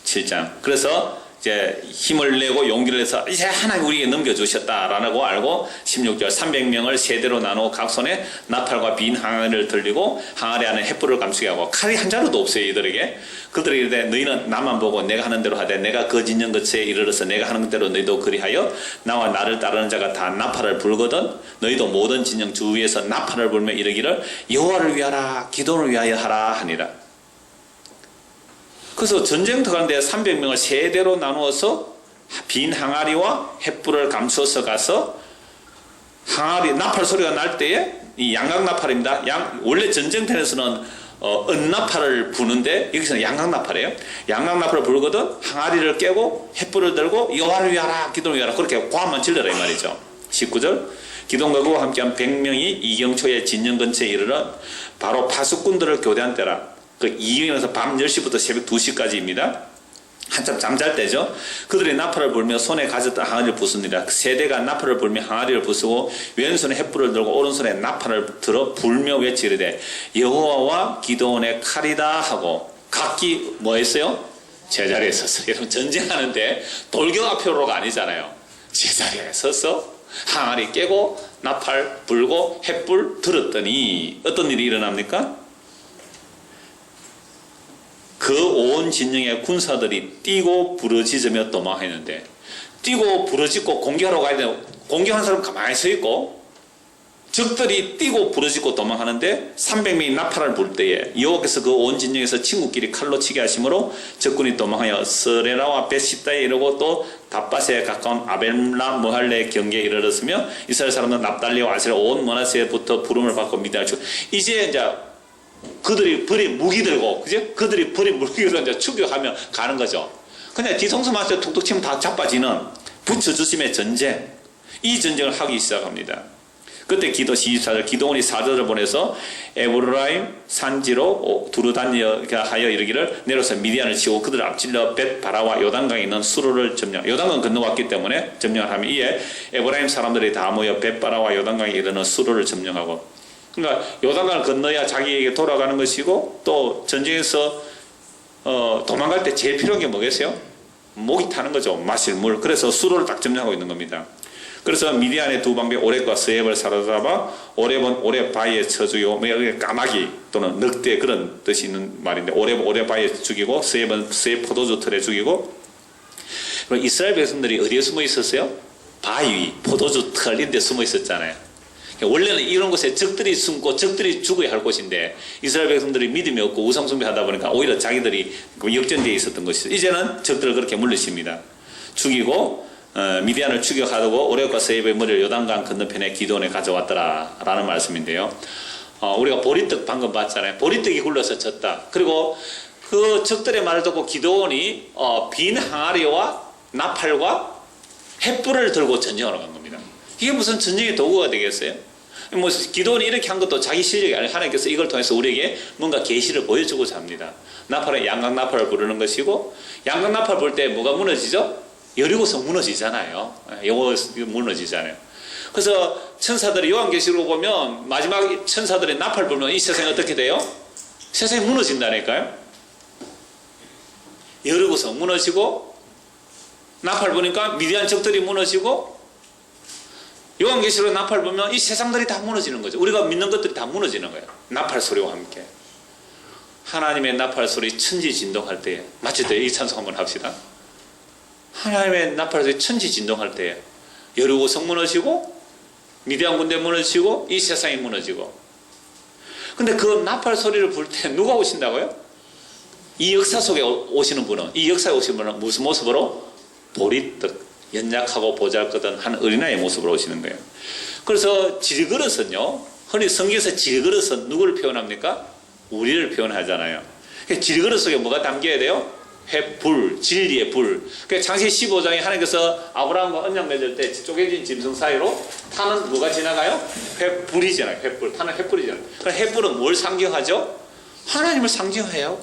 [SPEAKER 1] 7장. 그래서 이제 힘을 내고 용기를 내서 이제 하나님 우리에게 넘겨주셨다라고 알고 16절 300명을 세대로 나누어 각 손에 나팔과 빈 항아리를 들리고 항아리 안에 횃불을 감추게 하고 칼이 한 자루도 없어요. 이들에게. 그들에게 이르되 너희는 나만 보고 내가 하는 대로 하되 내가 그 진영 끝에 이르러서 내가 하는 대로 너희도 그리하여 나와 나를 따르는 자가 다 나팔을 불거든 너희도 모든 진영 주위에서 나팔을 불며 이르기를 여호와를 위하라 기도를 위하여 하라 하니라. 그래서 전쟁터 가는데 300명을 세대로 나누어서 빈 항아리와 횃불을 감추어서 가서 항아리 나팔 소리가 날 때에 이 양각 나팔입니다. 원래 전쟁터에서는 은나팔을 부는데 여기서는 양각 나팔이에요. 양각 나팔을 불거든 항아리를 깨고 횃불을 들고 여호와를 위하라 기도를 위하라 그렇게 고함만 질러라 이 말이죠. 19절 기동과 그와 함께한 100명이 이경초의 진영 근처에 이르러 바로 파수꾼들을 교대한 때라. 그 이경에서 밤 10시부터 새벽 2시까지입니다. 한참 잠잘 때죠. 그들이 나팔을 불며 손에 가졌던 항아리를 부숩니다. 세대가 나팔을 불며 항아리를 부수고 왼손에 횃불을 들고 오른손에 나팔을 들어 불며 외치르되 여호와와 기드온의 칼이다 하고 각기 뭐 했어요? 제자리에 섰어요. 여러분 전쟁하는데 돌격 앞으로가 아니잖아요. 제자리에 서서 항아리 깨고 나팔 불고 횃불 들었더니 어떤 일이 일어납니까? 그 온 진영의 군사들이 뛰고 부르짖으며 도망했는데 뛰고 부러지고 공격하러 가야 되는 공격하는 사람 가만히 서 있고 적들이 뛰고 부러지고 도망하는데 300명이 나팔을 불 때에 여호와께서 그 온 진영에서 친구끼리 칼로 치게 하심으로 적군이 도망하여 스레라와 베십다에 이르고 또 답밭에 가까운 아벨라 무할레 경계에 이르렀으며 이스라엘 사람은 납달리와 아셀 온 머나세부터 부름을 받고 미디안을 치고 이제 그들이 버린 무기 들고 그죠? 그들이 버린 무기로 이제 추격하며 가는 거죠. 근데 뒤통수 맞춰 툭툭 치면 다 자빠지는 붙여주심의 전쟁, 이 전쟁을 하기 시작합니다. 그때 기도 24절 기도원이 사절을 보내서 에브라임 산지로 두루다니어 하여 이르기를 내려서 미디안을 치고 그들을 앞질러 벳바라와 요단강에 있는 수로를 점령. 요단강 건너왔기 때문에 점령을 하며 이에 에브라임 사람들이 다 모여 벳바라와 요단강에 이르는 수로를 점령하고. 그러니까 요단강을 건너야 자기에게 돌아가는 것이고 또 전쟁에서 도망갈 때 제일 필요한 게 뭐겠어요? 목이 타는 거죠. 마실 물. 그래서 수로를 딱 점령하고 있는 겁니다. 그래서 미디안의 두 방비 오렙과 스앱을 사로잡아 오렙은 오렙 바위에 쳐 죽이고 까마귀 또는 늑대 그런 뜻이 있는 말인데 오렙은 오렙 바위에 죽이고 스앱은 스앱 포도주 틀에 죽이고 이스라엘 백성들이 어디에 숨어 있었어요? 바위, 포도주 틀 이런 데 숨어 있었잖아요. 원래는 이런 곳에 적들이 숨고 적들이 죽어야 할 곳인데 이스라엘 백성들이 믿음이 없고 우상숭배 하다 보니까 오히려 자기들이 역전되어 있었던 것이죠. 이제는 적들을 그렇게 물리칩니다. 죽이고 미디안을 추격하고 오렙과 스앱의 머리를 요단강 건너편에 기도원에 가져왔더라 라는 말씀인데요. 우리가 보리떡 방금 봤잖아요. 보리떡이 굴러서 졌다. 그리고 그 적들의 말을 듣고 기도원이 빈 항아리와 나팔과 횃불을 들고 전쟁하러 간 겁니다. 이게 무슨 전쟁의 도구가 되겠어요? 뭐 기도원이 이렇게 한 것도 자기 실력이 아니라 하나님께서 이걸 통해서 우리에게 뭔가 계시를 보여주고자 합니다. 나팔은 양각 나팔을 부르는 것이고 양각 나팔 불 때 뭐가 무너지죠? 여리고성 무너지잖아요. 영어 무너지잖아요. 그래서 천사들이 요한계시록 보면 마지막 천사들이 나팔 불면 이 세상이 어떻게 돼요? 세상이 무너진다니까요. 여리고성 무너지고 나팔 부니까 미디안 적들이 무너지고 요한계시록 나팔 보면 이 세상들이 다 무너지는 거죠. 우리가 믿는 것들이 다 무너지는 거예요. 나팔 소리와 함께. 하나님의 나팔 소리 천지진동할 때에 마치 이 찬송 한번 합시다. 하나님의 나팔 소리 천지진동할 때에 여리고성 무너지고 미디안 군대 무너지고 이 세상이 무너지고 근데 그 나팔 소리를 불 때 누가 오신다고요? 이 역사 속에 오시는 분은 이 역사에 오시는 분은 무슨 모습으로? 보리떡 연약하고 보잘것없는 한 어린아이의 모습으로 오시는 거예요. 그래서 질그릇은요, 흔히 성경에서 질그릇은 누구를 표현합니까? 우리를 표현하잖아요. 질그릇 속에 뭐가 담겨야 돼요? 횃불, 진리의 불. 창세기 15장에 하나님께서 아브라함과 언약 맺을 때 쪼개진 짐승 사이로 타는 뭐가 지나가요? 횃불이잖아요. 횃불. 타는 횃불이잖아요. 그럼 횃불은 뭘 상징하죠? 하나님을 상징해요.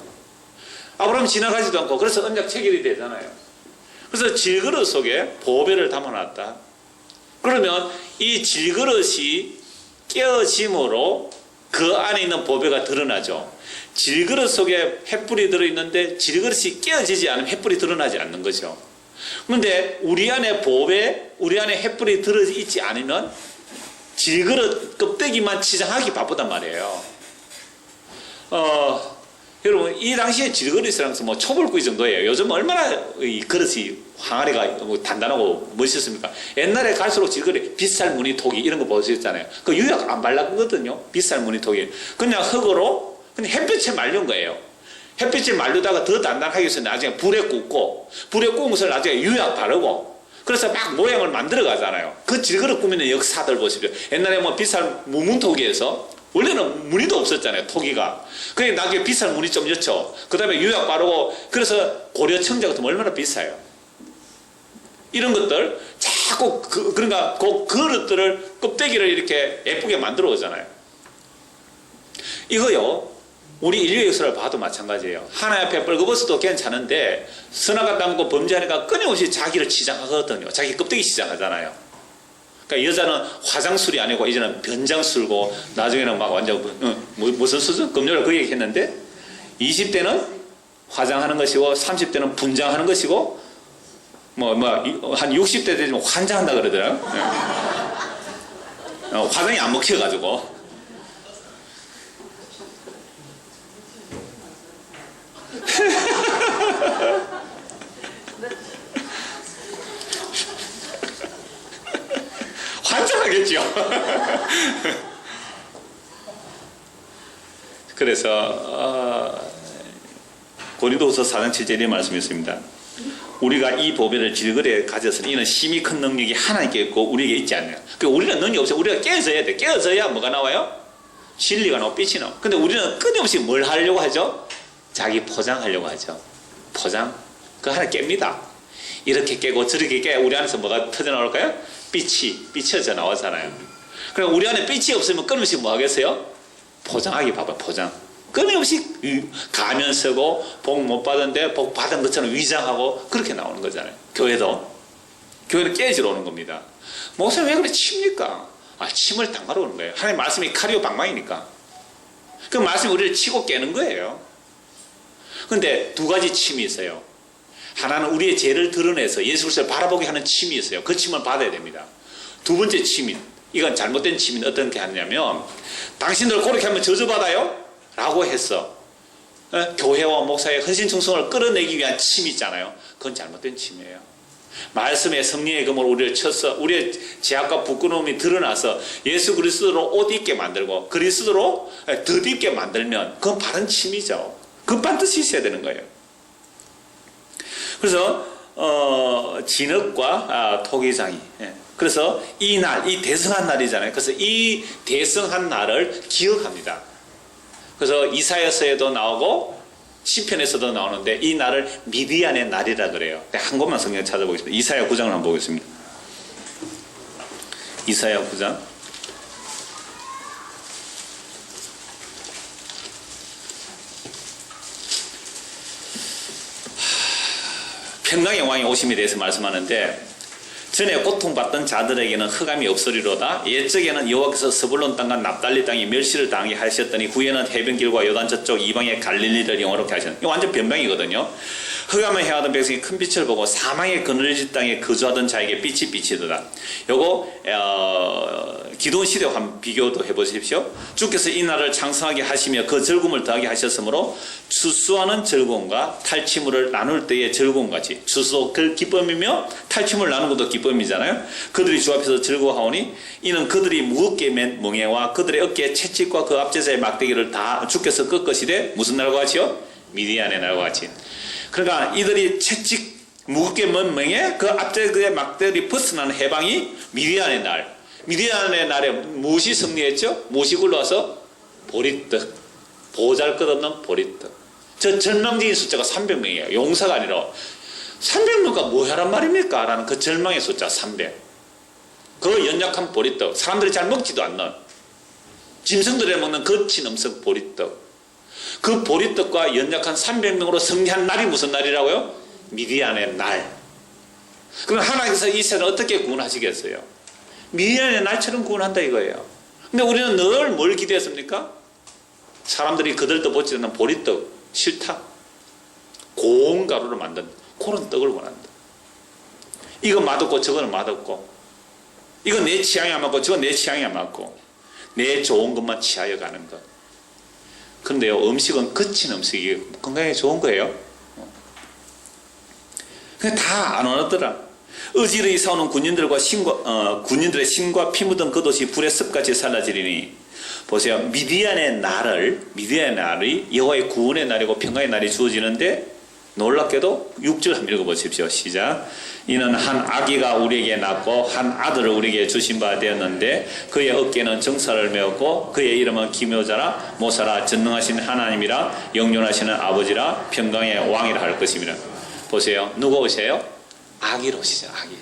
[SPEAKER 1] 아브라함 지나가지도 않고 그래서 언약 체결이 되잖아요. 그래서 질그릇 속에 보배를 담아놨다. 그러면 이 질그릇이 깨어짐으로 그 안에 있는 보배가 드러나죠. 질그릇 속에 횃불이 들어있는데 질그릇이 깨어지지 않으면 횃불이 드러나지 않는 거죠. 그런데 우리 안에 보배, 우리 안에 횃불이 들어있지 않으면 질그릇 껍데기만 치장하기 바쁘단 말이에요. 여러분 이 당시에 질그릇이라는 것은 뭐 초벌구이 정도예요. 요즘 얼마나 이 그릇이 항아리가 뭐 단단하고 멋있습니까? 옛날에 갈수록 질그릇 빗살 무늬토기 이런 거 보셨잖아요. 그 유약 안 발랐거든요. 빗살 무늬토기 그냥 흙으로 그냥 햇볕에 말린 거예요. 햇빛에 말리다가 더 단단하게 해서 나중에 불에 굽고 불에 구운 것을 나중에 유약 바르고 그래서 막 모양을 만들어 가잖아요. 그 질그릇 꾸미는 역사들 보십시오. 옛날에 뭐 빗살 무문토기에서 원래는 무늬도 없었잖아요. 토기가. 그게 나중에 비싼 무늬 좀 였죠. 그 다음에 유약 바르고 그래서 고려 청자 같으면 얼마나 비싸요. 이런 것들 자꾸 그러니까 그 그릇들을 껍데기를 이렇게 예쁘게 만들어 오잖아요. 이거요. 우리 인류의 역사를 봐도 마찬가지예요. 하나님 앞에 벌거벗어도 괜찮은데 선악과 담고 범죄하니까 끊임없이 자기를 치장하거든요. 자기 껍데기 치장하잖아요. 그러니까 여자는 화장술이 아니고 이제는 변장술고 나중에는 막 완전 무슨 수준? 금요일 그 얘기 했는데 20대는 화장하는 것이고 30대는 분장하는 것이고 한 60대 되면 환장한다 그러더라고요. 화장이 안 먹혀가지고 그랬죠. 그래서 고린도후서 4장 7절에 말씀이 있습니다. 우리가 이 보배를 질그레 가졌으니 이는 심히 큰 능력이 하나님께 있고 우리에게 있지 않느냐. 그러니까 우리는 능력이 없어요. 우리가 깨어져야 돼. 깨어져야 뭐가 나와요? 진리가 나오고 빛이 나오고. 근데 우리는 끊임없이 뭘 하려고 하죠? 자기 포장하려고 하죠. 포장. 그거 하나 깹니다. 이렇게 깨고 저렇게 깨 우리 안에서 뭐가 터져 나올까요? 빛이 삐쳐져 나오잖아요. 그럼 우리 안에 빛이 없으면 끊임없이 뭐 하겠어요? 포장하기 바빠. 포장. 끊임없이 가면 쓰고 복 못 받은데 복 받은 것처럼 위장하고 그렇게 나오는 거잖아요. 교회는 깨지러 오는 겁니다. 목사님 왜 그래 칩니까? 침을 당하러 오는 거예요. 하나님 말씀이 칼이요 방망이니까. 그 말씀이 우리를 치고 깨는 거예요. 그런데 두 가지 침이 있어요. 하나는 우리의 죄를 드러내서 예수 그리스도를 바라보게 하는 침이 있어요. 그 침을 받아야 됩니다. 두 번째 침이, 이건 잘못된 침이 어떻게 하냐면 당신들 그렇게 하면 저주받아요? 라고 해서 교회와 목사의 헌신충성을 끌어내기 위한 침이 있잖아요. 그건 잘못된 침이에요. 말씀의 성령의 검으로 우리를 쳐서 우리의 죄악과 부끄러움이 드러나서 예수 그리스도로 옷 입게 만들고 그리스도로 덧입게 만들면 그건 바른 침이죠. 그건 반드시 있어야 되는 거예요. 그래서 진흙과 토기장이, 그래서 이 날, 이 대성한 날이잖아요. 그래서 이 대성한 날을 기억합니다. 그래서 이사야서에도 나오고 시편에서도 나오는데 이 날을 미디안의 날이라 그래요. 한 곳만 성경 찾아보겠습니다. 이사야 9장을 한번 보겠습니다. 이사야 9장. 평강의 왕이 오심에 대해서 말씀하는데 전에 고통받던 자들에게는 흑암이 없으리로다. 옛적에는 여호와께서 스불론 땅과 납달리 땅이 멸시를 당하게 하셨더니 후에는 해변길과 요단 저쪽 이방의 갈릴리를 영화롭게 하셨다. 이거 완전 변명이거든요. 흑암을 행하던 백성이 큰 빛을 보고 사망의 그늘진 땅에 거주하던 자에게 빛이 비치더라. 요거 기도원 시대와 한번 비교도 해보십시오. 주께서 이 날을 창성하게 하시며 그 즐거움을 더하게 하셨으므로 추수하는 즐거움과 탈취물을 나눌 때의 즐거움 같이, 추수도 그 기쁨이며 탈취물을 나누는 것도 기쁨이잖아요. 그들이 주 앞에서 즐거워하오니 이는 그들이 무겁게 맨 멍에와 그들의 어깨에 채찍과 그 앞제자의 막대기를 다 주께서 꺾으시되 무슨 날과 같이요? 미디안의 날과 같이. 그러니까 이들이 채찍 무겁게 맨 멍에 그 앞제자의 막대기를 벗어나는 해방이 미디안의 날. 미디안의 날에 무엇이 승리했죠? 무엇이 굴러와서? 보리떡. 보잘것없는 보리떡. 저 절망적인 숫자가 300명이에요. 용사가 아니라 300명가 뭐야란 말입니까? 라는 그 절망의 숫자 300. 그 연약한 보리떡. 사람들이 잘 먹지도 않는 짐승들이 먹는 거친 음식 보리떡. 그 보리떡과 연약한 300명으로 승리한 날이 무슨 날이라고요? 미디안의 날. 그럼 하나님께서 이 세상을 어떻게 구원하시겠어요? 미디안의 날처럼 구원한다 이거예요. 근데 우리는 늘 뭘 기대했습니까? 사람들이 그들도 보지 않는 보리떡, 실탁, 고운 가루로 만든 그런 떡을 원한다. 이거 맛없고 저거는 맛없고, 이건 내 취향이 안 맞고 저건 내 취향이 안 맞고, 내 좋은 것만 취하여 가는 것. 그런데요, 음식은 거친 음식이 건강에 좋은 거예요. 근데 다 안 원하더라. 어지러이 싸우는 군인들의 신과 피 묻은 겉옷이 불의 습같이 살라지리니. 보세요. 미디안의 날이 여호와의 구원의 날이고 평강의 날이 주어지는데 놀랍게도 6절 한번 읽어보십시오. 시작. 이는 한 아기가 우리에게 낳고 한 아들을 우리에게 주신 바 되었는데 그의 어깨는 정사를 메었고 그의 이름은 기묘자라 모사라 전능하신 하나님이라 영존하시는 아버지라 평강의 왕이라 할 것입니다. 보세요. 누가 오세요? 아기로 오시죠. 아기.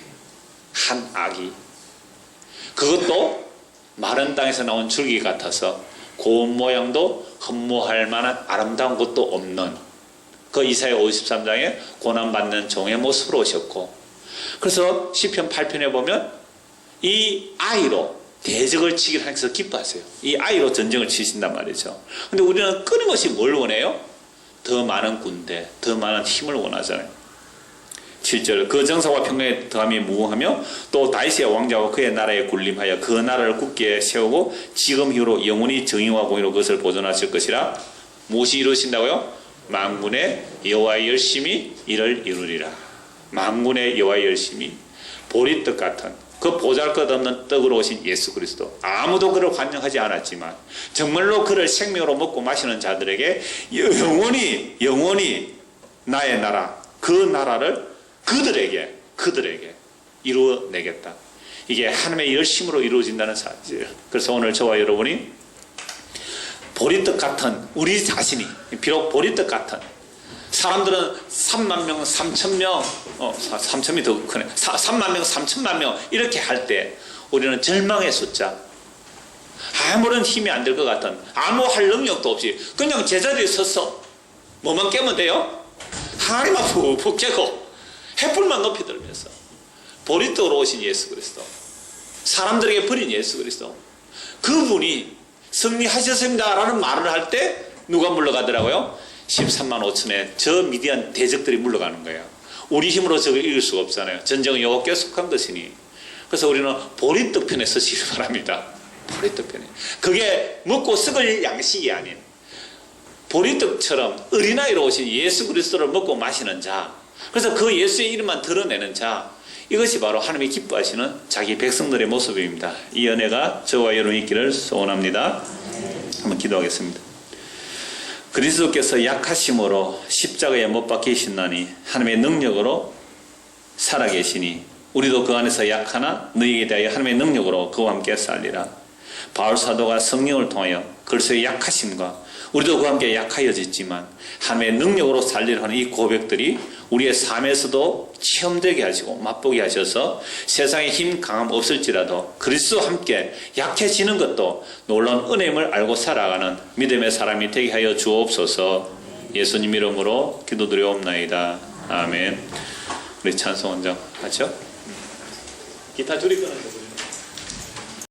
[SPEAKER 1] 한 아기. 그것도 마른 땅에서 나온 줄기 같아서 고운 모양도 흠모할 만한 아름다운 것도 없는 그 이사야 53장에 고난받는 종의 모습으로 오셨고, 그래서 시편 8편에 보면 이 아이로 대적을 치기를 하나님께서 기뻐하세요. 이 아이로 전쟁을 치신단 말이죠. 근데 우리는 끊임없이 뭘 원해요? 더 많은 군대, 더 많은 힘을 원하잖아요. 7절. 그 정사와 평강에 더함이 무궁하며 또 다윗의 왕자와 그의 나라에 군림하여 그 나라를 굳게 세우고 지금 이후로 영원히 정의와 공의로 그것을 보존하실 것이라. 무엇이 이루신다고요? 만군의 여호와의 열심히 이를 이루리라. 만군의 여호와의 열심히 보리떡 같은 그 보잘것없는 떡으로 오신 예수 그리스도. 아무도 그를 환영하지 않았지만 정말로 그를 생명으로 먹고 마시는 자들에게 영원히 나의 나라, 그 나라를 그들에게 이루어내겠다. 이게 하나님의 열심으로 이루어진다는 사실이에요. 그래서 오늘 저와 여러분이 보리떡 같은 우리 자신이, 비록 보리떡 같은, 사람들은 3만 명, 3천 명, 3천이 더 크네. 3만 명, 3천만 명 이렇게 할 때 우리는 절망의 숫자, 아무런 힘이 안 될 것 같은, 아무 할 능력도 없이 그냥 제자리에 서서 뭐만 깨면 돼요? 하나님만 푹푹 깨고 횃불만 높이 들면서 보리떡으로 오신 예수 그리스도, 사람들에게 버린 예수 그리스도, 그분이 승리하셨습니다 라는 말을 할 때 누가 물러가더라고요? 13만 5천의 저 미디안 대적들이 물러가는 거예요. 우리 힘으로 저걸 이길 수가 없잖아요. 전쟁은 여호와께 속한 것이니. 그래서 우리는 보리떡 편에 서시기 바랍니다. 보리떡 편에. 그게 먹고 썩을 양식이 아닌 보리떡처럼 어린아이로 오신 예수 그리스도를 먹고 마시는 자, 그래서 그 예수의 이름만 드러내는 자, 이것이 바로 하나님이 기뻐하시는 자기 백성들의 모습입니다. 이 은혜가 저와 여러분이 있기를 소원합니다. 한번 기도하겠습니다. 그리스도께서 약하심으로 십자가에 못 박히셨나니 하나님의 능력으로 살아계시니 우리도 그 안에서 약하나 너희에게 대하여 하나님의 능력으로 그와 함께 살리라. 바울 사도가 성령을 통하여 그리스도의 약하심과 우리도 그와 함께 약하여졌지만 하나님의 능력으로 살리려 하는 이 고백들이 우리의 삶에서도 체험되게 하시고 맛보게 하셔서 세상에 힘 강함 없을지라도 그리스도와 함께 약해지는 것도 놀라운 은혜임을 알고 살아가는 믿음의 사람이 되게 하여 주옵소서. 예수님 이름으로 기도드려옵나이다. 아멘. 우리 찬송 원장 하죠? 기타 줄이 끊어서